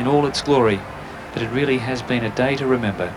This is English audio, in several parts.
in all its glory, but it really has been a day to remember.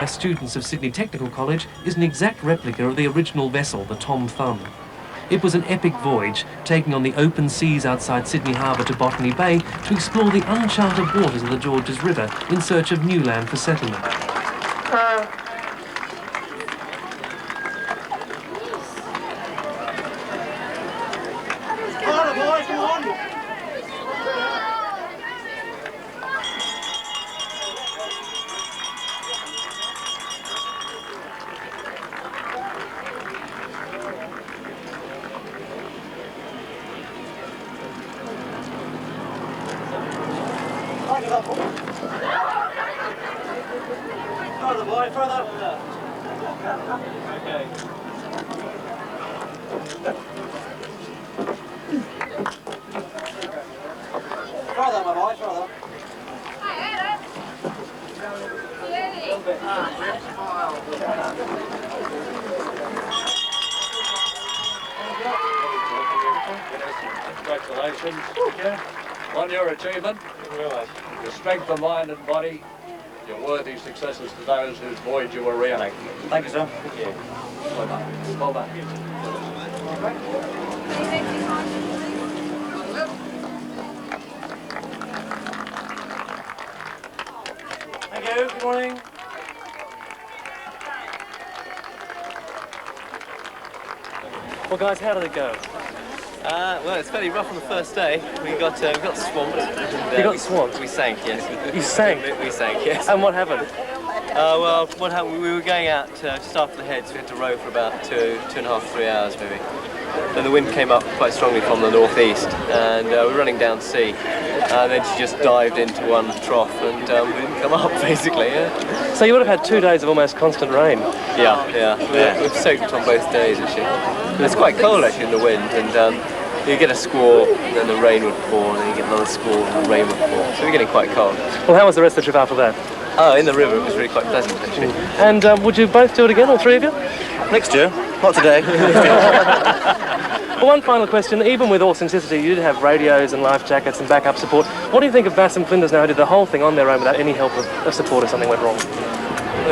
Students of Sydney Technical College is an exact replica of the original vessel, the Tom Thumb. It was an epic voyage, taking on the open seas outside Sydney Harbour to Botany Bay to explore the uncharted waters of the Georges River in search of new land for settlement. Further, boy, further. Okay. Further, my boy, further. Congratulations on your achievement. Your strength of mind and body, your worthy successors to those whose voyage you were re-enacting. Thank you, sir. Thank you. Well done. Thank you. Good morning. Well, guys, how did it go? Well, it's fairly rough on the first day. We got swamped. And, You got swamped? We sank, yes. You sank? We sank, yes. And what happened? Well, what happened? We were going out just after the head, so we had to row for about 2.5, 3 hours maybe. Then the wind came up quite strongly from the northeast, and we were running down to sea. And then she just dived into one trough, and we didn't come up, basically. Yeah. So you would have had 2 days of almost constant rain. Yeah. We've soaked on both days, actually. It's quite cold, actually, in the wind, and you get a squall, and then the rain would pour, and then you get another squall, and the rain would pour. So we're getting quite cold. Well, how was the rest of the trip after that? Oh, in the river, it was really quite pleasant, actually. And would you both do it again, all 3 of you? Next year, not today. Well, one final question. Even with all sincerity, you did have radios and life jackets and backup support. What do you think of Bass and Flinders now, who did the whole thing on their own without any help of support if something went wrong?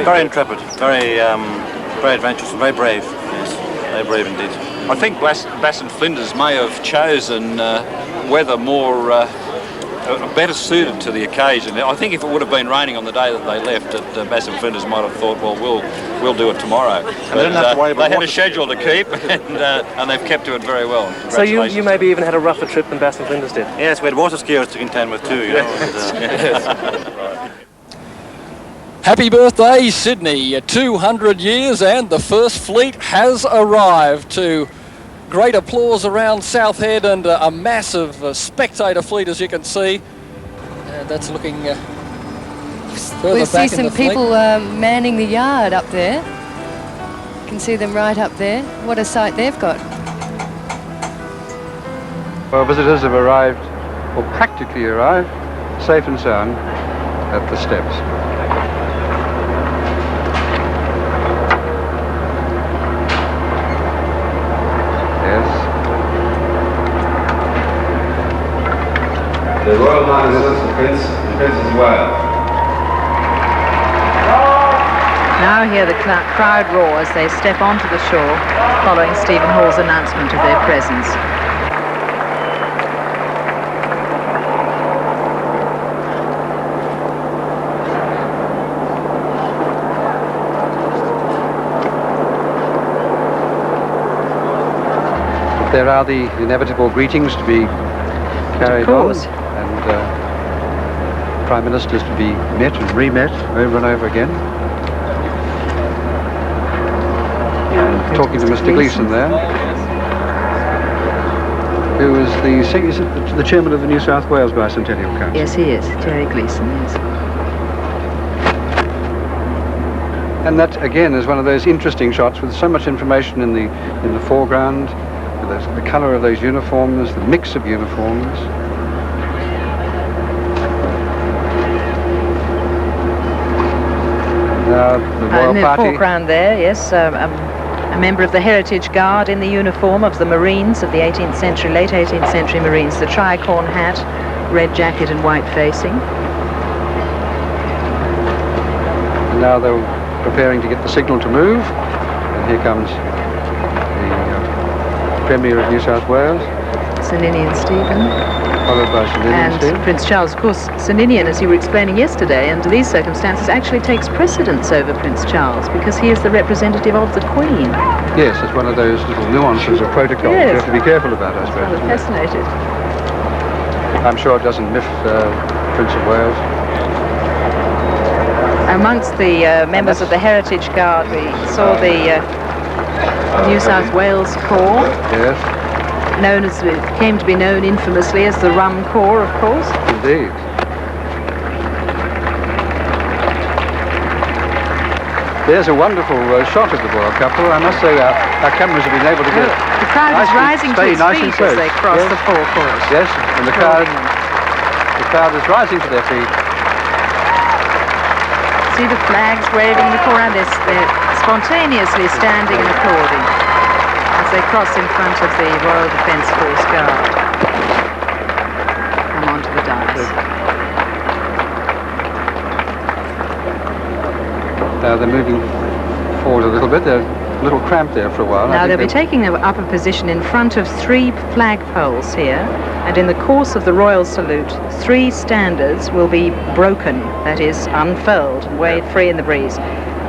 Very intrepid, very adventurous, and very brave. Yes, very brave indeed. I think Bass and Flinders may have chosen weather more better suited to the occasion. I think if it would have been raining on the day that they left, Bass and Flinders might have thought, well, we'll do it tomorrow. And they didn't have to worry about they had a water. schedule to keep, and they've kept to it very well. So you maybe even had a rougher trip than Bass and Flinders did? Yes, we had water skiers to contend with too, you know. And, Happy birthday, Sydney. 200 years and the first fleet has arrived. To great applause around South Head and a massive spectator fleet, as you can see. That's looking further We back see in some the fleet. people manning the yard up there. You can see them right up there. What a sight they've got. Well, visitors have arrived, or practically arrived, safe and sound at the steps. The Royal Highnesses, the Prince and Princess of Wales. Now hear the crowd roar as they step onto the shore following Stephen Hall's announcement of their presence. There are the inevitable greetings to be carried on, and Prime Ministers to be met and re-met over and over again. And talking to Mr. Gleeson there, who is the chairman of the New South Wales Bicentennial Council. Yes, he is, Jerry Gleeson, yes. And that again is one of those interesting shots with so much information in the foreground, the colour of those uniforms, the mix of uniforms. The Royal in the Party. foreground there, yes, a member of the Heritage Guard in the uniform of the Marines of the 18th century, late 18th century Marines, the tricorn hat, red jacket and white facing. And now they're preparing to get the signal to move, and here comes the Premier of New South Wales, Sir Ninian Stephen. followed by Sir Ninian And Stephen. Prince Charles, of course, Sir Ninian, as you were explaining yesterday, under these circumstances actually takes precedence over Prince Charles because he is the representative of the Queen. Yes, it's one of those little nuances of protocol Yes. you have to be careful about, I I suppose. was fascinated. I'm sure it doesn't miff Prince of Wales. Amongst the members of the Heritage Guard, we saw the New South Wales Corps, Yes, known as, it came to be known infamously as the Rum Corps, of course. indeed. There's a wonderful shot of the royal couple. I must say our cameras have been able to get The crowd is nicely- rising to stay its nice and feet close. as they cross Yes. the forecourt. Yes, and the crowd is rising to their feet. See the flags waving in the foreground. They're spontaneously standing and applauding as they cross in front of the Royal Defence Force Guard. Come onto the dais. They're moving forward a little bit. They're a little cramped there for a while. Now they'll be taking up a position in front of 3 flagpoles here, and in the course of the royal salute, 3 standards will be broken, that is, unfurled and waved free in the breeze.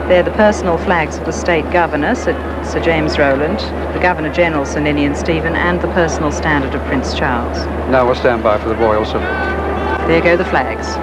They're the personal flags of the state governor, Sir James Rowland, the Governor-General, Sir Ninian Stephen, and the personal standard of Prince Charles. Now we'll stand by for the royal salute. There go the flags.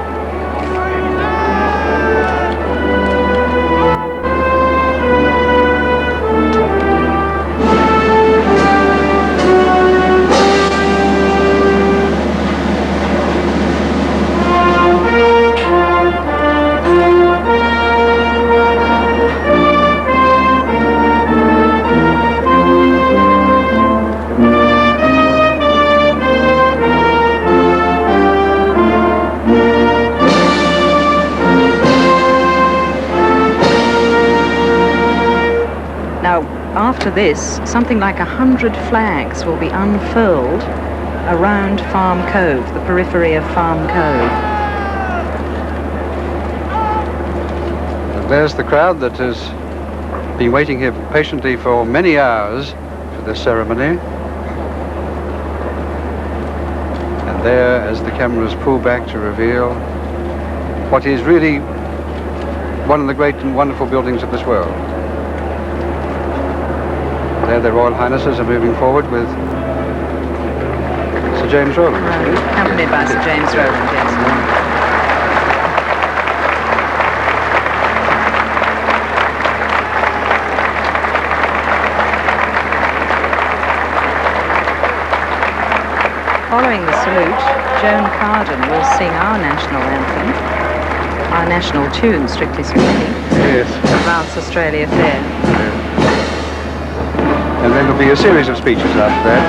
After this, something like 100 flags will be unfurled around Farm Cove, the periphery of Farm Cove. And there's the crowd that has been waiting here patiently for many hours for this ceremony. And there, as the cameras pull back to reveal what is really one of the great and wonderful buildings of this world. There, their Royal Highnesses are moving forward with Sir James Rowland. Accompanied by Sir James Rowland, yes. Following the salute, Joan Carden will sing our national anthem, our national tune, strictly speaking. Yes. Advance Australia Fair. And then there'll be a series of speeches after that.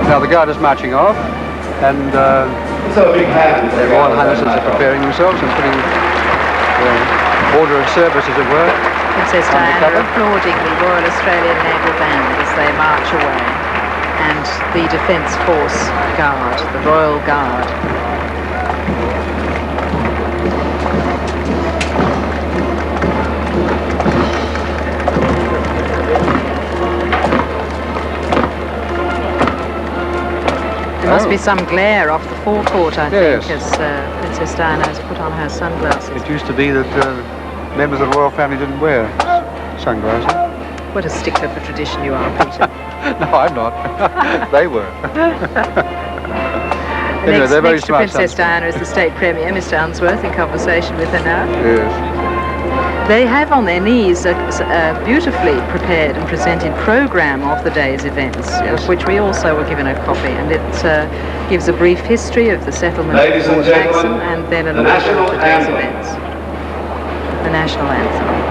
Now the guard is marching off, and the Royal Highnesses are preparing themselves and putting order of service, as it were. Princess Diana applauding the Royal Australian Naval Band as they march away, and the Defence Force Guard, the Royal Guard. There must be some glare off the forecourt, I think, as Princess Diana has put on her sunglasses. It used to be that members of the royal family didn't wear sunglasses. What a stickler for tradition you are, Peter. No, I'm not. They were. Anyway, they're very next to smart Princess Diana is the State Premier, Mr. Unsworth, in conversation with her now. Yes. They have on their knees a beautifully prepared and presented programme of the day's events, of which we also were given a copy, and it gives a brief history of the settlement of Port Jackson and then an order of the day's events. The national anthem.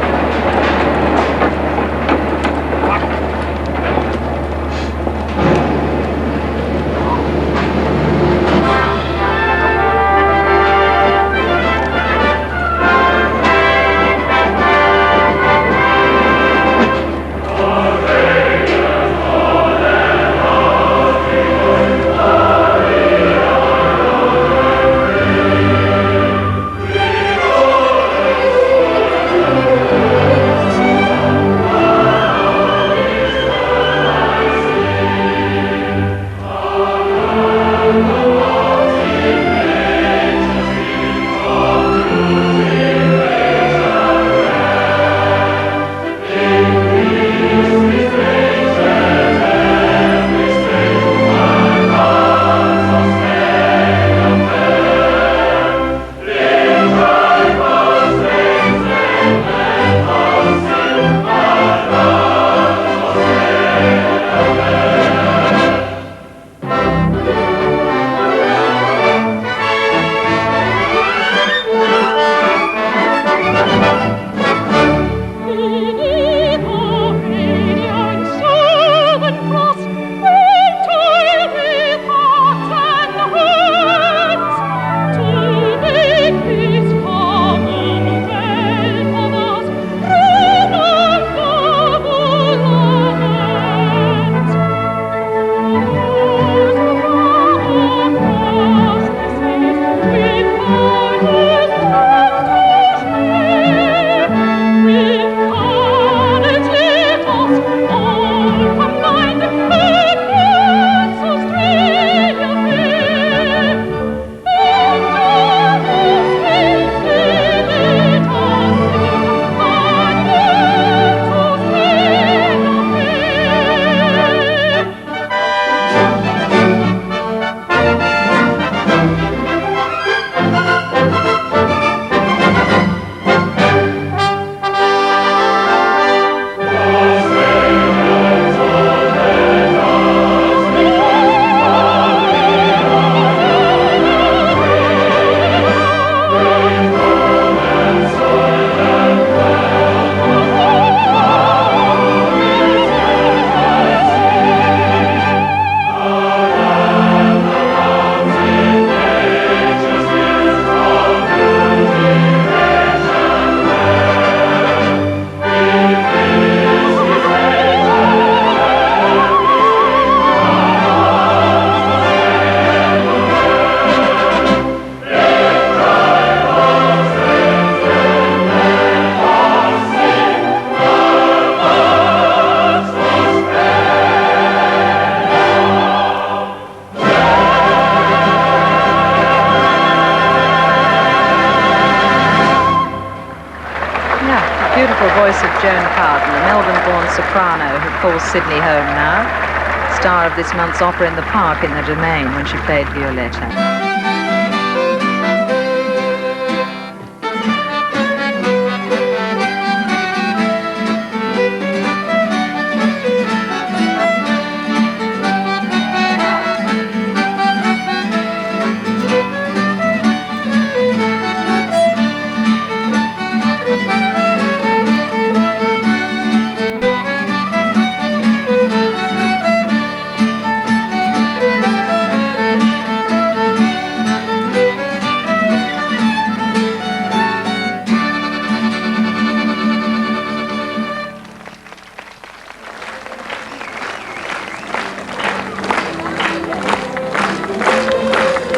Joan Carden, the Melbourne-born soprano who calls Sydney home now. Star of this month's opera in the Park in the Domain when she played Violetta.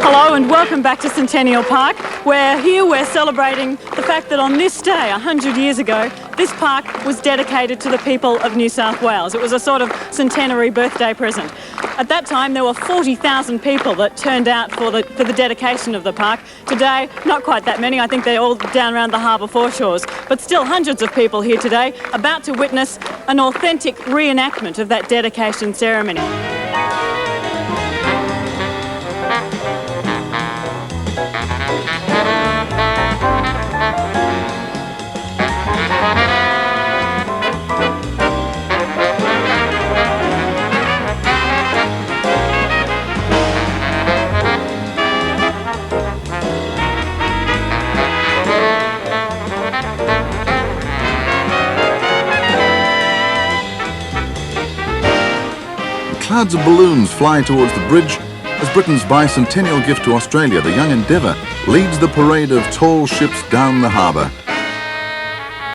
Hello and welcome back to Centennial Park. We're celebrating the fact that on this day, 100 years ago, this park was dedicated to the people of New South Wales. It was a sort of centenary birthday present. At that time, there were 40,000 people that turned out for the dedication of the park. Today, not quite that many. I think they're all down around the harbour foreshores. But still, hundreds of people here today about to witness an authentic reenactment of that dedication ceremony. Clouds of balloons fly towards the bridge as Britain's bicentennial gift to Australia, the Young Endeavour, leads the parade of tall ships down the harbour.